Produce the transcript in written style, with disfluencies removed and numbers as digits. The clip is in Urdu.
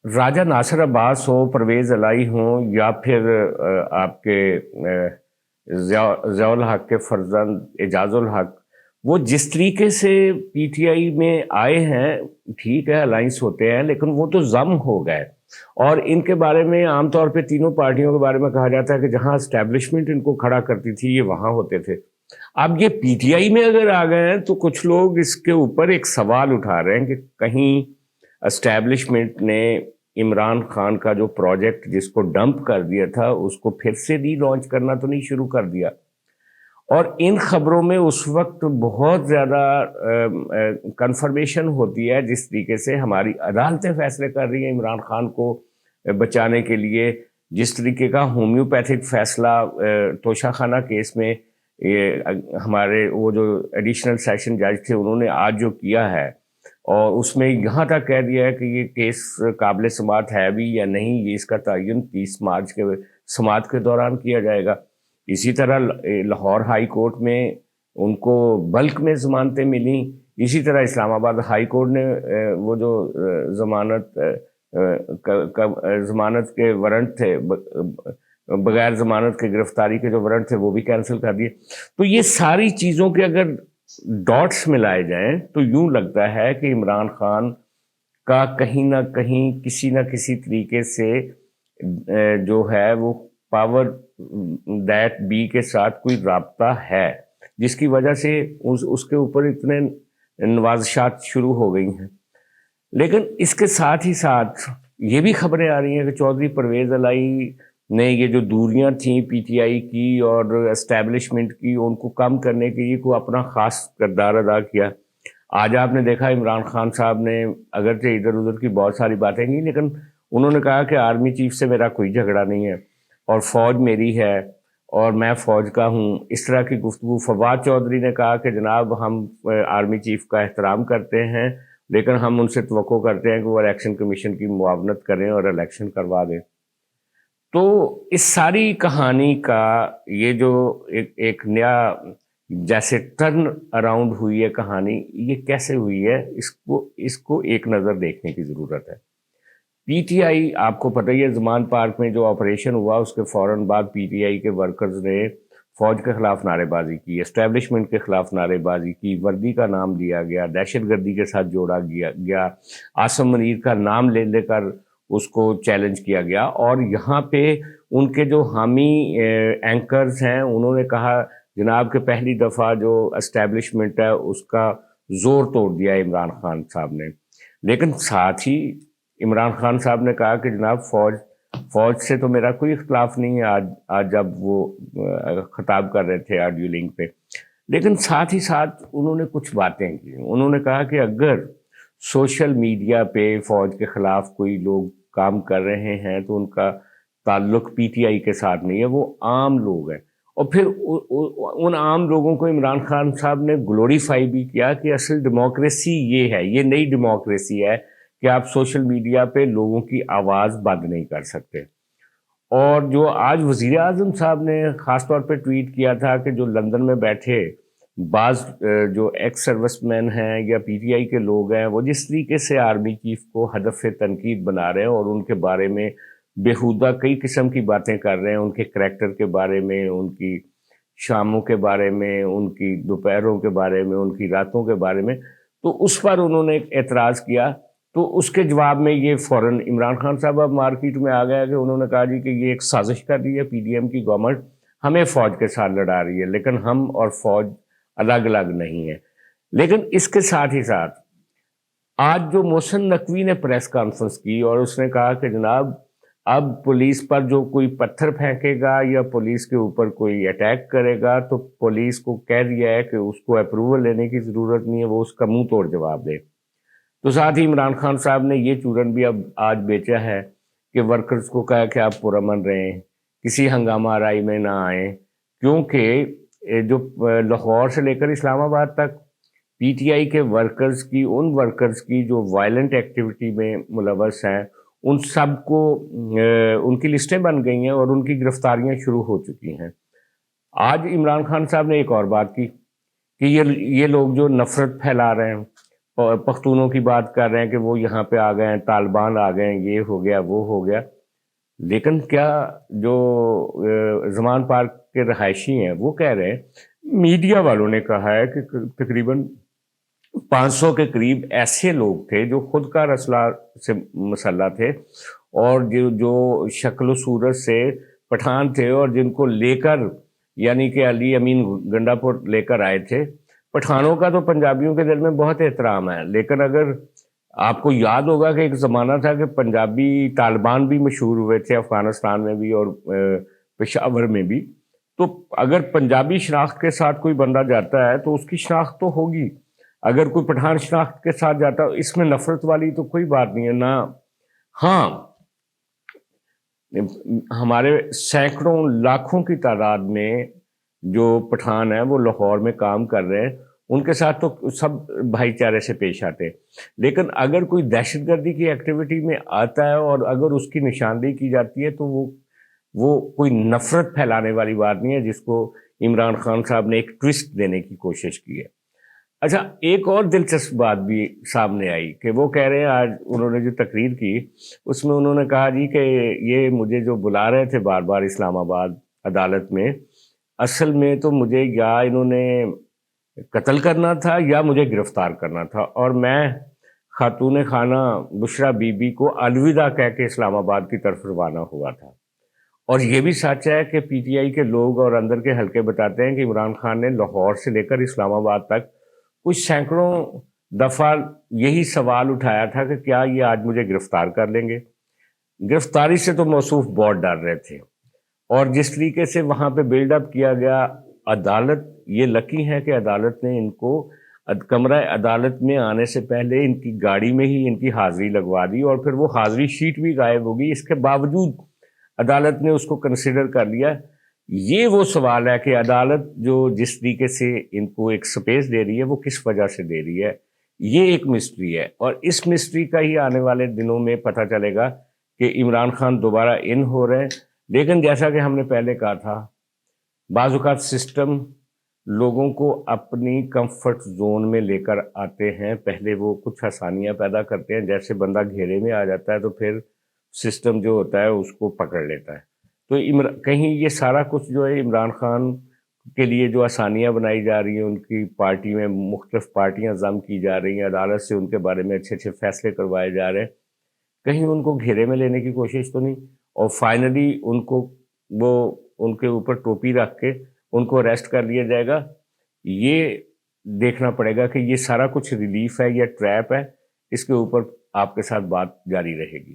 راجہ ناصر عباس ہو، پرویز الہی ہوں، یا پھر آپ کے ضیاء الحق کے فرزند اعجاز الحق، وہ جس طریقے سے پی ٹی آئی میں آئے ہیں، ٹھیک ہے الائنس ہوتے ہیں، لیکن وہ تو ضم ہو گئے۔ اور ان کے بارے میں عام طور پہ تینوں پارٹیوں کے بارے میں کہا جاتا ہے کہ جہاں اسٹیبلشمنٹ ان کو کھڑا کرتی تھی یہ وہاں ہوتے تھے۔ اب یہ پی ٹی آئی میں اگر آ گئے ہیں تو کچھ لوگ اس کے اوپر ایک سوال اٹھا رہے ہیں کہ کہیں اسٹیبلشمنٹ نے عمران خان کا جو پروجیکٹ جس کو ڈمپ کر دیا تھا اس کو پھر سے ری لانچ کرنا تو نہیں شروع کر دیا۔ اور ان خبروں میں اس وقت بہت زیادہ کنفرمیشن ہوتی ہے جس طریقے سے ہماری عدالتیں فیصلے کر رہی ہیں عمران خان کو بچانے کے لیے، جس طریقے کا ہومیوپیتھک فیصلہ توشہ خانہ کیس میں ہمارے وہ جو ایڈیشنل سیشن جج تھے انہوں نے آج جو کیا ہے، اور اس میں یہاں تک کہہ دیا ہے کہ یہ کیس قابل سماعت ہے بھی یا نہیں، یہ اس کا تعین 30 مارچ کے سماعت کے دوران کیا جائے گا۔ اسی طرح لاہور ہائی کورٹ میں ان کو بلک میں ضمانتیں ملیں، اسی طرح اسلام آباد ہائی کورٹ نے وہ جو ضمانت کے وارنٹ تھے، بغیر ضمانت کے گرفتاری کے جو وارنٹ تھے وہ بھی کینسل کر دیے۔ تو یہ ساری چیزوں کے اگر ڈاٹس ملائے جائیں تو یوں لگتا ہے کہ عمران خان کا کہیں نہ کہیں کسی نہ کسی طریقے سے جو ہے وہ پاور دیٹ بی کے ساتھ کوئی رابطہ ہے، جس کی وجہ سے اس کے اوپر اتنے نوازشات شروع ہو گئی ہیں۔ لیکن اس کے ساتھ ہی ساتھ یہ بھی خبریں آ رہی ہیں کہ چودھری پرویز الہی نے یہ جو دوریاں تھیں پی ٹی آئی کی اور اسٹیبلشمنٹ کی ان کو کم کرنے کے لیے کوئی اپنا خاص کردار ادا کیا۔ آج آپ نے دیکھا عمران خان صاحب نے اگرچہ ادھر ادھر کی بہت ساری باتیں کی، لیکن انہوں نے کہا کہ آرمی چیف سے میرا کوئی جھگڑا نہیں ہے اور فوج میری ہے اور میں فوج کا ہوں، اس طرح کی گفتگو۔ فواد چودھری نے کہا کہ جناب ہم آرمی چیف کا احترام کرتے ہیں لیکن ہم ان سے توقع کرتے ہیں کہ وہ الیکشن کمیشن کی معاونت کریں اور الیکشن کروا دیں۔ تو اس ساری کہانی کا یہ جو ایک نیا جیسے ٹرن اراؤنڈ ہوئی ہے کہانی، یہ کیسے ہوئی ہے اس کو ایک نظر دیکھنے کی ضرورت ہے۔ پی ٹی آئی آپ کو پتہ ہی ہے زمان پارک میں جو آپریشن ہوا اس کے فوراً بعد پی ٹی آئی کے ورکرز نے فوج کے خلاف نعرے بازی کی، اسٹیبلشمنٹ کے خلاف نعرے بازی کی، وردی کا نام لیا گیا، دہشت گردی کے ساتھ جوڑا گیا، عاصم منیر کا نام لے لے کر اس کو چیلنج کیا گیا۔ اور یہاں پہ ان کے جو حامی اینکرز ہیں انہوں نے کہا جناب کہ پہلی دفعہ جو اسٹیبلشمنٹ ہے اس کا زور توڑ دیا عمران خان صاحب نے۔ لیکن ساتھ ہی عمران خان صاحب نے کہا کہ جناب فوج سے تو میرا کوئی اختلاف نہیں ہے، آج جب وہ خطاب کر رہے تھے آڈیو لنک پہ۔ لیکن ساتھ ہی ساتھ انہوں نے کچھ باتیں کی، انہوں نے کہا کہ اگر سوشل میڈیا پہ فوج کے خلاف کوئی لوگ کام کر رہے ہیں تو ان کا تعلق پی ٹی آئی کے ساتھ نہیں ہے، وہ عام لوگ ہیں۔ اور پھر ان عام لوگوں کو عمران خان صاحب نے گلوریفائی بھی کیا کہ اصل ڈیموکریسی یہ ہے، یہ نئی ڈیموکریسی ہے کہ آپ سوشل میڈیا پہ لوگوں کی آواز بند نہیں کر سکتے۔ اور جو آج وزیر اعظم صاحب نے خاص طور پہ ٹویٹ کیا تھا کہ جو لندن میں بیٹھے بعض جو ایکس سروس مین ہیں یا پی ٹی آئی کے لوگ ہیں وہ جس طریقے سے آرمی چیف کو ہدف تنقید بنا رہے ہیں اور ان کے بارے میں بیہودہ کئی قسم کی باتیں کر رہے ہیں، ان کے کریکٹر کے بارے میں، ان کی شاموں کے بارے میں، ان کی دوپہروں کے بارے میں، ان کی راتوں کے بارے میں، تو اس پر انہوں نے اعتراض کیا۔ تو اس کے جواب میں یہ فوراً عمران خان صاحب اب مارکیٹ میں آ گیا کہ انہوں نے کہا جی کہ یہ ایک سازش کر رہی ہے پی ڈی ایم کی گورنمنٹ، ہمیں فوج کے ساتھ لڑا رہی ہے، لیکن ہم اور فوج الگ الگ نہیں ہیں۔ لیکن اس کے ساتھ ہی ساتھ آج جو محسن نقوی نے پریس کانفرنس کی اور اس نے کہا کہ جناب اب پولیس پر جو کوئی پتھر پھینکے گا یا پولیس کے اوپر کوئی اٹیک کرے گا تو پولیس کو کہہ دیا ہے کہ اس کو اپروول لینے کی ضرورت نہیں ہے، وہ اس کا منہ توڑ جواب دے۔ تو ساتھ ہی عمران خان صاحب نے یہ چورن بھی اب آج بیچا ہے کہ ورکرز کو کہا کہ آپ پرامن رہیں، کسی ہنگامہ آرائی میں نہ آئیں، کیونکہ جو لاہور سے لے کر اسلام آباد تک پی ٹی آئی کے ورکرز کی، ان ورکرز کی جو وائلنٹ ایکٹیویٹی میں ملوث ہیں، ان سب کو ان کی لسٹیں بن گئی ہیں اور ان کی گرفتاریاں شروع ہو چکی ہیں۔ آج عمران خان صاحب نے ایک اور بات کی کہ یہ لوگ جو نفرت پھیلا رہے ہیں، پختونوں کی بات کر رہے ہیں کہ وہ یہاں پہ آ گئے ہیں، طالبان آ گئے ہیں، یہ ہو گیا وہ ہو گیا. لیکن کیا جو زمان پارک کے رہائشی ہیں وہ کہہ رہے ہیں، میڈیا والوں نے کہا ہے کہ تقریباً 500 کے قریب ایسے لوگ تھے جو خود کار اسلحہ سے مسلح تھے، اور جو شکل و صورت سے پٹھان تھے اور جن کو لے کر یعنی کہ علی امین گنڈا پور لے کر آئے تھے. پٹھانوں کا تو پنجابیوں کے دل میں بہت احترام ہے، لیکن اگر آپ کو یاد ہوگا کہ ایک زمانہ تھا کہ پنجابی طالبان بھی مشہور ہوئے تھے افغانستان میں بھی اور پشاور میں بھی. تو اگر پنجابی شناخت کے ساتھ کوئی بندہ جاتا ہے تو اس کی شناخت تو ہوگی. اگر کوئی پٹھان شناخت کے ساتھ جاتا ہے، اس میں نفرت والی تو کوئی بات نہیں ہے نا. ہاں، ہمارے سینکڑوں لاکھوں کی تعداد میں جو پٹھان ہیں وہ لاہور میں کام کر رہے ہیں، ان کے ساتھ تو سب بھائی چارے سے پیش آتے ہیں. لیکن اگر کوئی دہشت گردی کی ایکٹیویٹی میں آتا ہے اور اگر اس کی نشاندہی کی جاتی ہے تو وہ کوئی نفرت پھیلانے والی بات نہیں ہے، جس کو عمران خان صاحب نے ایک ٹوسٹ دینے کی کوشش کی ہے. اچھا، ایک اور دلچسپ بات بھی سامنے آئی کہ وہ کہہ رہے ہیں، آج انہوں نے جو تقریر کی اس میں انہوں نے کہا جی کہ یہ مجھے جو بلا رہے تھے بار بار اسلام آباد عدالت میں، اصل میں تو مجھے یا انہوں نے قتل کرنا تھا یا مجھے گرفتار کرنا تھا، اور میں خاتون خانہ بشرا بی بی کو الوداع کہہ کے اسلام آباد کی طرف روانہ ہوا تھا. اور یہ بھی سچ ہے کہ پی ٹی آئی کے لوگ اور اندر کے حلقے بتاتے ہیں کہ عمران خان نے لاہور سے لے کر اسلام آباد تک کچھ سینکڑوں دفعہ یہی سوال اٹھایا تھا کہ کیا یہ آج مجھے گرفتار کر لیں گے. گرفتاری سے تو موصوف بہت ڈر رہے تھے، اور جس طریقے سے وہاں پہ بلڈ اپ کیا گیا، عدالت یہ لکی ہے کہ عدالت نے ان کو کمرہ عدالت میں آنے سے پہلے ان کی گاڑی میں ہی ان کی حاضری لگوا دی، اور پھر وہ حاضری شیٹ بھی غائب ہوگی. اس کے باوجود عدالت نے اس کو کنسیڈر کر لیا. یہ وہ سوال ہے کہ عدالت جو جس طریقے سے ان کو ایک سپیس دے رہی ہے وہ کس وجہ سے دے رہی ہے، یہ ایک مسٹری ہے. اور اس مسٹری کا ہی آنے والے دنوں میں پتہ چلے گا کہ عمران خان دوبارہ ان ہو رہے ہیں. لیکن جیسا کہ ہم نے پہلے کہا تھا، بعض اوقات سسٹم لوگوں کو اپنی کمفرٹ زون میں لے کر آتے ہیں. پہلے وہ کچھ آسانیاں پیدا کرتے ہیں، جیسے بندہ گھیرے میں آ جاتا ہے تو پھر سسٹم جو ہوتا ہے اس کو پکڑ لیتا ہے. تو کہیں یہ سارا کچھ جو ہے عمران خان کے لیے جو آسانیاں بنائی جا رہی ہیں، ان کی پارٹی میں مختلف پارٹیاں ضم کی جا رہی ہیں، عدالت سے ان کے بارے میں اچھے اچھے فیصلے کروائے جا رہے ہیں، کہیں ان کو گھیرے میں لینے کی کوشش تو نہیں، اور فائنلی ان کو وہ ان کے اوپر ٹوپی رکھ کے ان کو اریسٹ کر لیا جائے گا. یہ دیکھنا پڑے گا کہ یہ سارا کچھ ریلیف ہے یا ٹریپ ہے. اس کے اوپر آپ کے ساتھ بات جاری رہے گی.